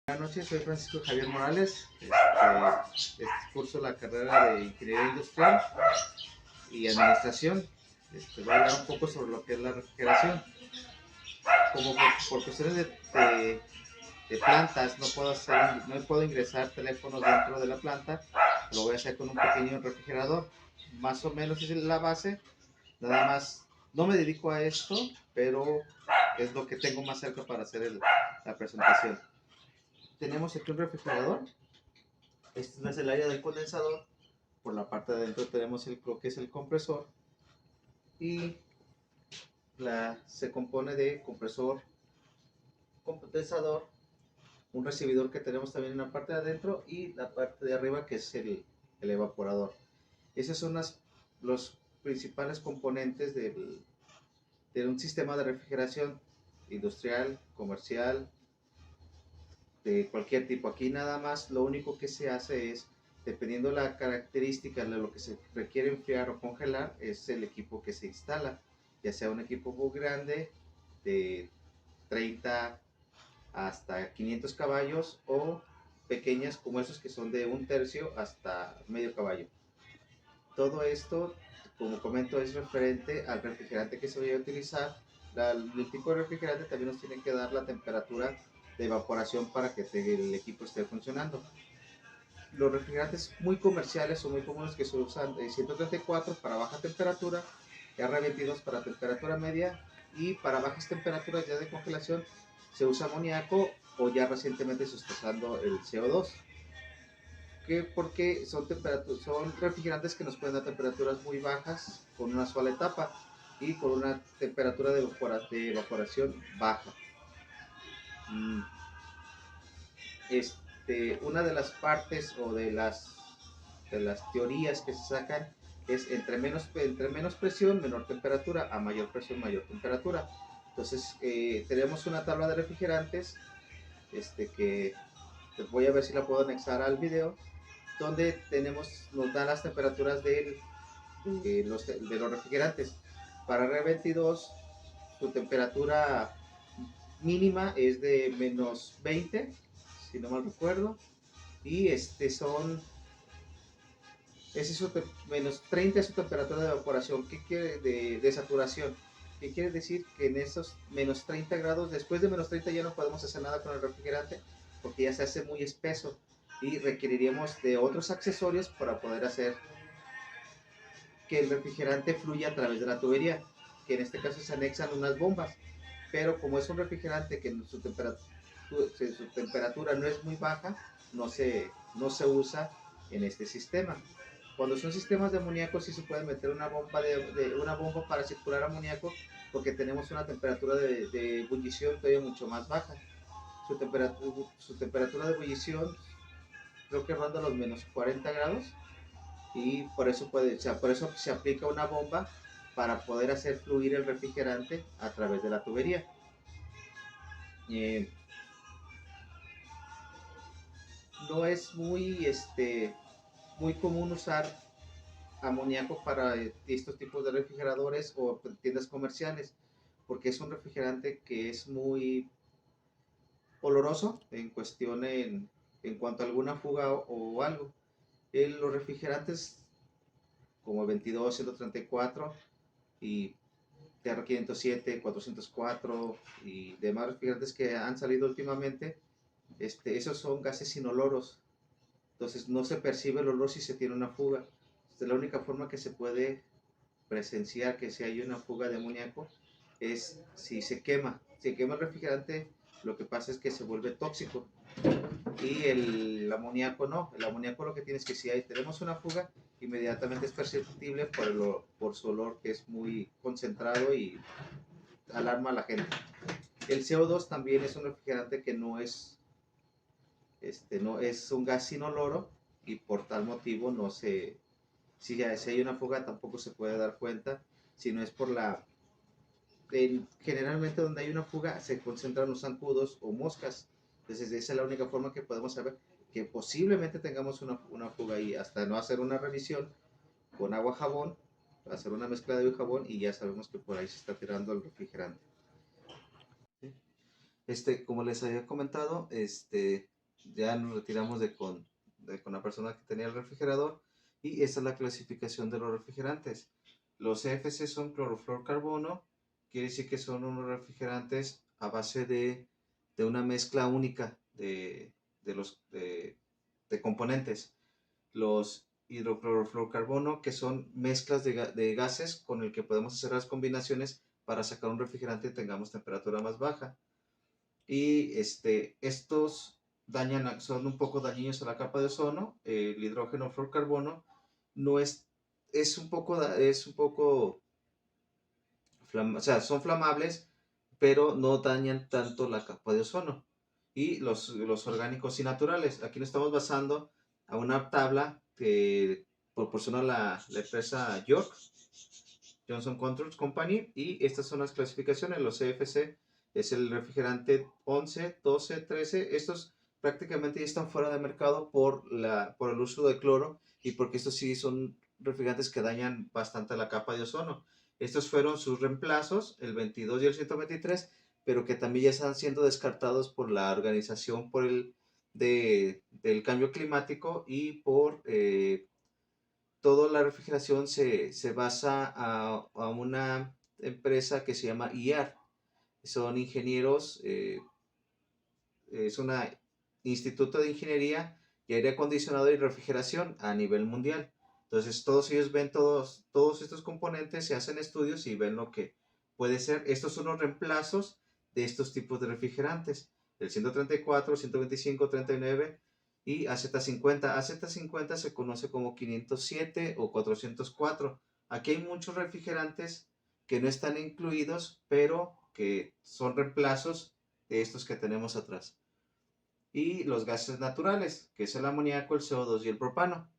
Buenas noches, soy Francisco Javier Morales. Curso la carrera de Ingeniería Industrial y Administración. Voy a hablar un poco sobre lo que es la refrigeración. Como por cuestiones de plantas, no puedo ingresar teléfonos dentro de la planta, lo voy a hacer con un pequeño refrigerador. Más o menos es la base, nada más. No me dedico a esto, pero es lo que tengo más cerca para hacer la presentación. Tenemos aquí un refrigerador. Este es el área del condensador. Por la parte de adentro tenemos lo que es el compresor. Y se compone de compresor, condensador, un recibidor que tenemos también en la parte de adentro y la parte de arriba que es el evaporador. Esos son los principales componentes de un sistema de refrigeración industrial, comercial, de cualquier tipo. Aquí nada más lo único que se hace es, dependiendo la característica de lo que se requiere enfriar o congelar, es el equipo que se instala, ya sea un equipo muy grande de 30 hasta 500 caballos o pequeñas como esos que son de 1/3 hasta medio caballo. Todo esto, como comento, es referente al refrigerante que se vaya a utilizar. El tipo de refrigerante también nos tiene que dar la temperatura de evaporación para que el equipo esté funcionando. Los refrigerantes muy comerciales o muy comunes que se usan de 134 para baja temperatura, R22 para temperatura media, y para bajas temperaturas ya de congelación se usa amoníaco, o ya recientemente se está usando el CO2. Porque son refrigerantes que nos pueden dar temperaturas muy bajas con una sola etapa y con una temperatura de evaporación baja. Una de las partes o de las teorías que se sacan es entre menos presión, menor temperatura, a mayor presión, mayor temperatura. Entonces tenemos una tabla de refrigerantes que voy a ver si la puedo anexar al video, donde nos dan las temperaturas de los refrigerantes. Para R22 su temperatura mínima es de -20, si no mal recuerdo, y -30 es su temperatura de evaporación, de saturación. ¿Qué quiere decir? Que en esos -30 grados, después de -30 ya no podemos hacer nada con el refrigerante, porque ya se hace muy espeso y requeriríamos de otros accesorios para poder hacer que el refrigerante fluya a través de la tubería, que en este caso se anexan unas bombas. Pero como es un refrigerante que su temperatura no es muy baja, no se usa en este sistema. Cuando son sistemas de amoníaco sí se puede meter una bomba para circular amoníaco, porque tenemos una temperatura de ebullición todavía mucho más baja. Su temperatura de ebullición creo que ronda los -40 grados, y por eso se aplica una bomba para poder hacer fluir el refrigerante a través de la tubería. No es muy común usar amoníaco para estos tipos de refrigeradores o tiendas comerciales, porque es un refrigerante que es muy oloroso en cuanto a alguna fuga o algo. Los refrigerantes como 22, 134 y TR507, 404 y demás refrigerantes que han salido últimamente, esos son gases inoloros. Entonces no se percibe el olor si se tiene una fuga. La única forma que se puede presenciar que si hay una fuga de amoníaco es si se quema. Si quema el refrigerante, lo que pasa es que se vuelve tóxico. Y el amoníaco no. El amoníaco lo que tiene es que si tenemos una fuga, inmediatamente es perceptible por su olor, que es muy concentrado y alarma a la gente. El CO2 también es un refrigerante que no es un gas inoloro, y por tal motivo si hay una fuga tampoco se puede dar cuenta, si no es generalmente donde hay una fuga se concentran los zancudos o moscas. Entonces esa es la única forma que podemos saber que posiblemente tengamos una fuga ahí, hasta no hacer una revisión con agua, jabón, hacer una mezcla de agua y jabón, y ya sabemos que por ahí se está tirando el refrigerante. Como les había comentado, ya nos retiramos con la persona que tenía el refrigerador, y esta es la clasificación de los refrigerantes. Los CFC son clorofluorcarbono, quiere decir que son unos refrigerantes a base de una mezcla única de componentes. Los hidroclorofluorcarbono, que son mezclas de gases con el que podemos hacer las combinaciones para sacar un refrigerante y tengamos temperatura más baja. Y estos son un poco dañinos a la capa de ozono. El hidrógeno fluorcarbono no es un poco o sea, son flamables, pero no dañan tanto la capa de ozono. Y los orgánicos y naturales, aquí nos estamos basando a una tabla que proporciona la empresa York, Johnson Controls Company, y estas son las clasificaciones. Los CFC es el refrigerante 11, 12, 13. Estos prácticamente ya están fuera de mercado por el uso de cloro, y porque estos sí son refrigerantes que dañan bastante la capa de ozono. Estos fueron sus reemplazos, el 22 y el 123, pero que también ya están siendo descartados por la Organización del Cambio Climático, y por toda la refrigeración se basa a una empresa que se llama IAR. Son ingenieros, es un instituto de ingeniería y aire acondicionado y refrigeración a nivel mundial. Entonces todos ellos ven todos estos componentes, se hacen estudios y ven lo que puede ser. Estos son los reemplazos de estos tipos de refrigerantes: el 134, 125, 39 y AZ50. AZ50 se conoce como 507 o 404. Aquí hay muchos refrigerantes que no están incluidos, pero que son reemplazos de estos que tenemos atrás. Y los gases naturales, que es el amoníaco, el CO2 y el propano.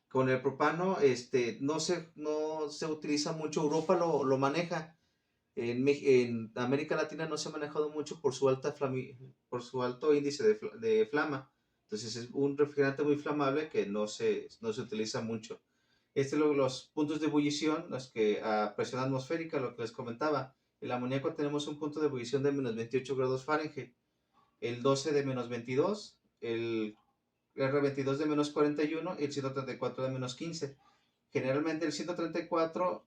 Con el propano no se utiliza mucho. Europa lo maneja. En América Latina no se ha manejado mucho por su alto índice de flama. Entonces es un refrigerante muy flamable que no se utiliza mucho. Los puntos de ebullición, los que a presión atmosférica, lo que les comentaba. El amoníaco tenemos un punto de ebullición de menos 28 grados Fahrenheit. El 12 de menos 22, el R22 de menos 41 y el 134 de menos 15. Generalmente el 134,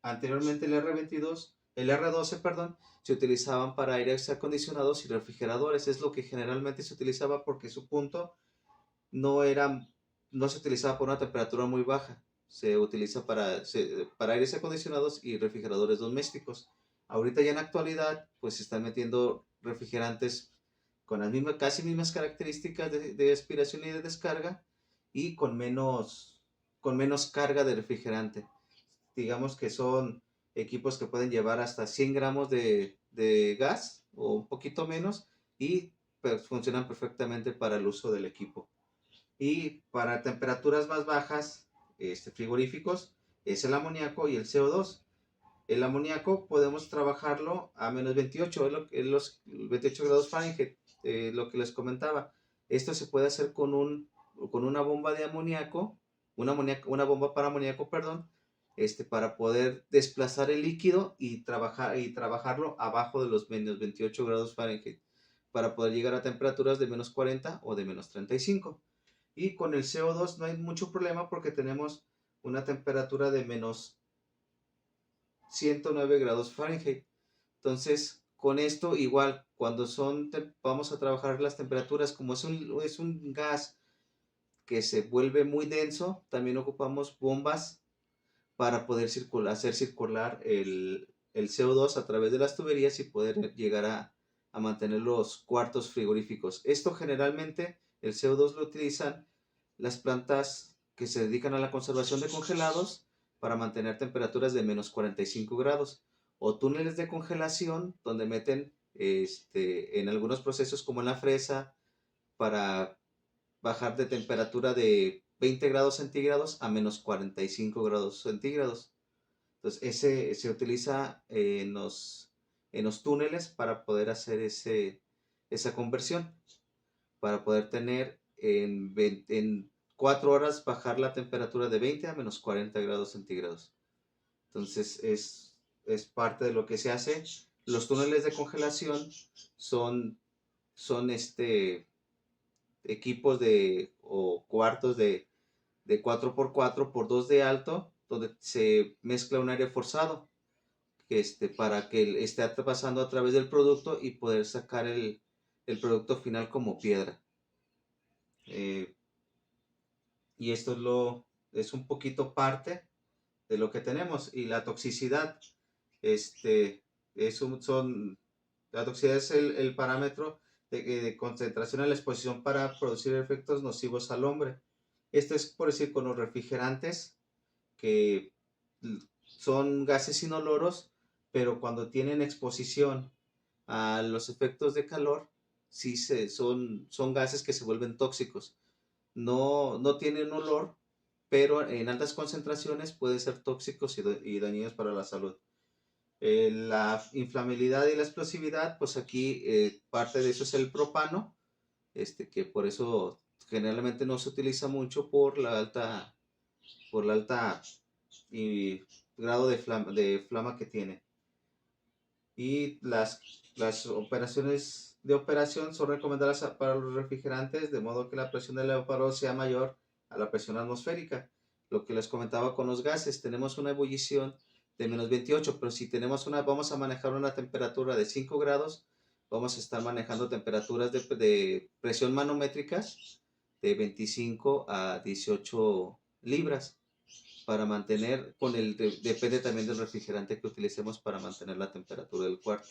anteriormente el R12, perdón, se utilizaban para aires acondicionados y refrigeradores. Es lo que generalmente se utilizaba porque su punto no era, no se utilizaba por una temperatura muy baja. Se utiliza para aires acondicionados y refrigeradores domésticos. Ahorita ya en la actualidad, pues se están metiendo refrigerantes con las casi mismas características de aspiración y de descarga, y con menos carga de refrigerante. Digamos que son equipos que pueden llevar hasta 100 gramos de gas o un poquito menos, y pues, funcionan perfectamente para el uso del equipo. Y para temperaturas más bajas, frigoríficos, es el amoníaco y el CO2. El amoníaco podemos trabajarlo a menos 28, es los 28 grados Fahrenheit, lo que les comentaba. Esto se puede hacer con una bomba de amoníaco, una bomba para amoníaco, perdón, para poder desplazar el líquido y trabajarlo abajo de los menos 28 grados Fahrenheit, para poder llegar a temperaturas de menos 40 o de menos 35. Y con el CO2 no hay mucho problema porque tenemos una temperatura de menos 109 grados Fahrenheit. Entonces, con esto igual, cuando vamos a trabajar las temperaturas, como es un gas que se vuelve muy denso, también ocupamos bombas para poder hacer circular el CO2 a través de las tuberías y poder llegar a mantener los cuartos frigoríficos. Esto generalmente, el CO2 lo utilizan las plantas que se dedican a la conservación de congelados para mantener temperaturas de menos 45 grados, o túneles de congelación donde meten en algunos procesos como en la fresa, para bajar de temperatura de 20 grados centígrados a menos 45 grados centígrados. Entonces ese se utiliza en los túneles para poder hacer esa conversión, para poder tener en 4 horas bajar la temperatura de 20 a menos 40 grados centígrados. Entonces es parte de lo que se hace. Los túneles de congelación son son equipos o cuartos de 4x4x2 de alto, donde se mezcla un aire forzado, para que esté pasando a través del producto y poder sacar el producto final como piedra. Eh, y esto es un poquito parte de lo que tenemos. Y la toxicidad, este, la toxicidad es el parámetro de concentración en la exposición para producir efectos nocivos al hombre. Esto es por decir con los refrigerantes, que son gases inoloros, pero cuando tienen exposición a los efectos de calor, sí son gases que se vuelven tóxicos. No tienen olor, pero en altas concentraciones pueden ser tóxicos y dañinos para la salud. La inflamabilidad y la explosividad, pues aquí parte de eso es el propano, que por eso generalmente no se utiliza mucho por la alta y grado de flama que tiene. Y las operaciones de operación son recomendadas para los refrigerantes, de modo que la presión del vapor sea mayor a la presión atmosférica. Lo que les comentaba con los gases, tenemos una ebullición de -28, pero si vamos a manejar una temperatura de 5 grados, vamos a estar manejando temperaturas de presión manométricas de 25 a 18 libras para mantener, depende también del refrigerante que utilicemos para mantener la temperatura del cuarto.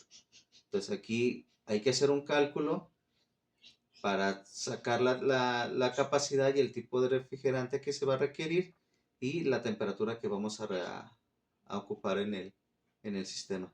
Entonces aquí hay que hacer un cálculo para sacar la capacidad y el tipo de refrigerante que se va a requerir y la temperatura que vamos a ocupar en el sistema.